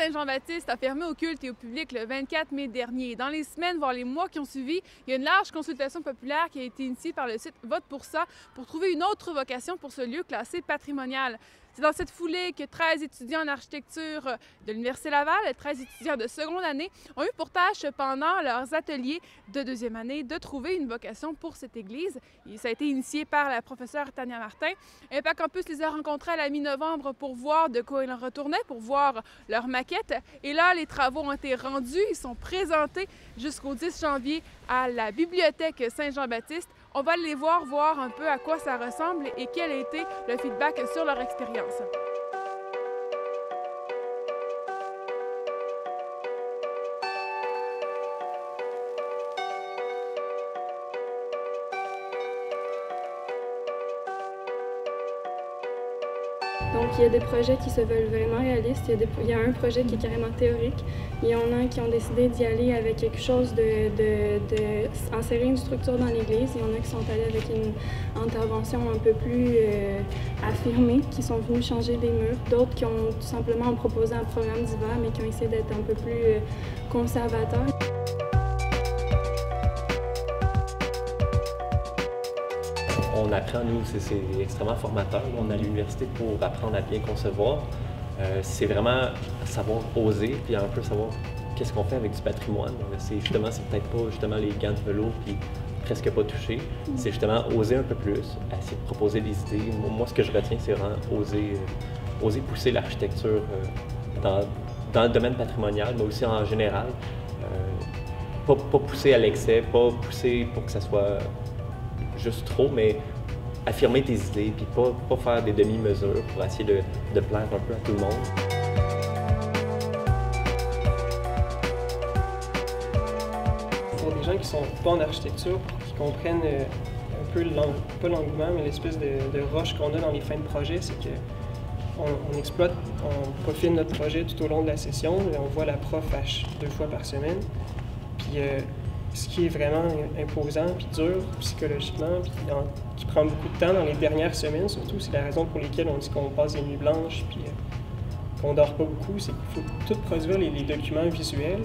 Saint-Jean-Baptiste a fermé au culte et au public le 24 mai dernier. Dans les semaines, voire les mois qui ont suivi, il y a une large consultation populaire qui a été initiée par le site Vote pour ça pour trouver une autre vocation pour ce lieu classé patrimonial. C'est dans cette foulée que 13 étudiants en architecture de l'Université Laval, 13 étudiants de seconde année, ont eu pour tâche pendant leurs ateliers de deuxième année de trouver une vocation pour cette église. Et ça a été initié par la professeure Tania Martin. Impact Campus les a rencontrés à la mi-novembre pour voir de quoi il en retournait, pour voir leur maquette. Et là, les travaux ont été rendus, ils sont présentés jusqu'au 10 janvier à la bibliothèque Saint-Jean-Baptiste. On va aller les voir un peu à quoi ça ressemble et quel a été le feedback sur leur expérience. Donc, il y a des projets qui se veulent vraiment réalistes. Il y a un projet qui est carrément théorique. Il y en a qui ont décidé d'y aller avec quelque chose insérer une structure dans l'église. Il y en a qui sont allés avec une intervention un peu plus affirmée, qui sont venus changer des murs. D'autres qui ont tout simplement proposé un programme d'hiver, mais qui ont essayé d'être un peu plus conservateurs. On apprend, nous, c'est extrêmement formateur. On est à l'université pour apprendre à bien concevoir. C'est vraiment savoir oser, puis un peu savoir qu'est-ce qu'on fait avec du patrimoine. C'est peut-être pas justement les gants de velours, puis presque pas toucher. C'est justement oser un peu plus, essayer de proposer des idées. Moi, ce que je retiens, c'est vraiment oser pousser l'architecture dans le domaine patrimonial, mais aussi en général. Pas pousser à l'excès, pas pousser pour que ça soit juste trop, mais affirmer tes idées, puis pas faire des demi-mesures pour essayer de plaire un peu à tout le monde. Pour des gens qui sont pas en architecture, qui comprennent un peu, pas l'engouement, mais l'espèce de rush qu'on a dans les fins de projet, c'est qu'on exploite, on peaufine notre projet tout au long de la session, et on voit la prof 2 fois par semaine. Puis ce qui est vraiment imposant puis dur psychologiquement, puis qui prend beaucoup de temps dans les dernières semaines surtout, c'est la raison pour laquelle on dit qu'on passe des nuits blanches puis qu'on dort pas beaucoup, c'est qu'il faut tout produire les documents visuels.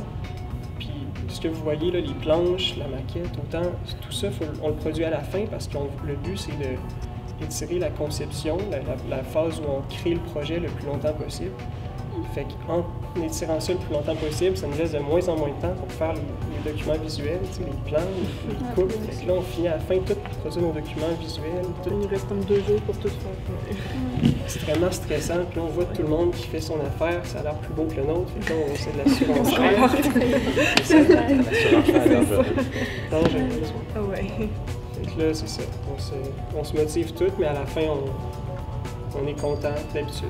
Puis ce que vous voyez là, les planches, la maquette, autant, tout ça, on le produit à la fin parce que le but c'est d'étirer la conception, la phase où on crée le projet le plus longtemps possible. Fait qu'en étirant ça le plus longtemps possible, ça nous laisse de moins en moins de temps pour faire les documents visuels, les plans, les coupes. Fait que là, on finit à la fin tout produire nos documents visuels. Il nous reste comme 2 jours pour tout faire. C'est vraiment stressant. Puis là, on voit tout le monde qui fait son affaire, ça a l'air plus beau que le nôtre. Fait que là, c'est de la surenchère. C'est la surenchère dangereuse. Ah ouais. Fait que là, c'est ça. On se motive toutes, mais à la fin, on est content d'habitude.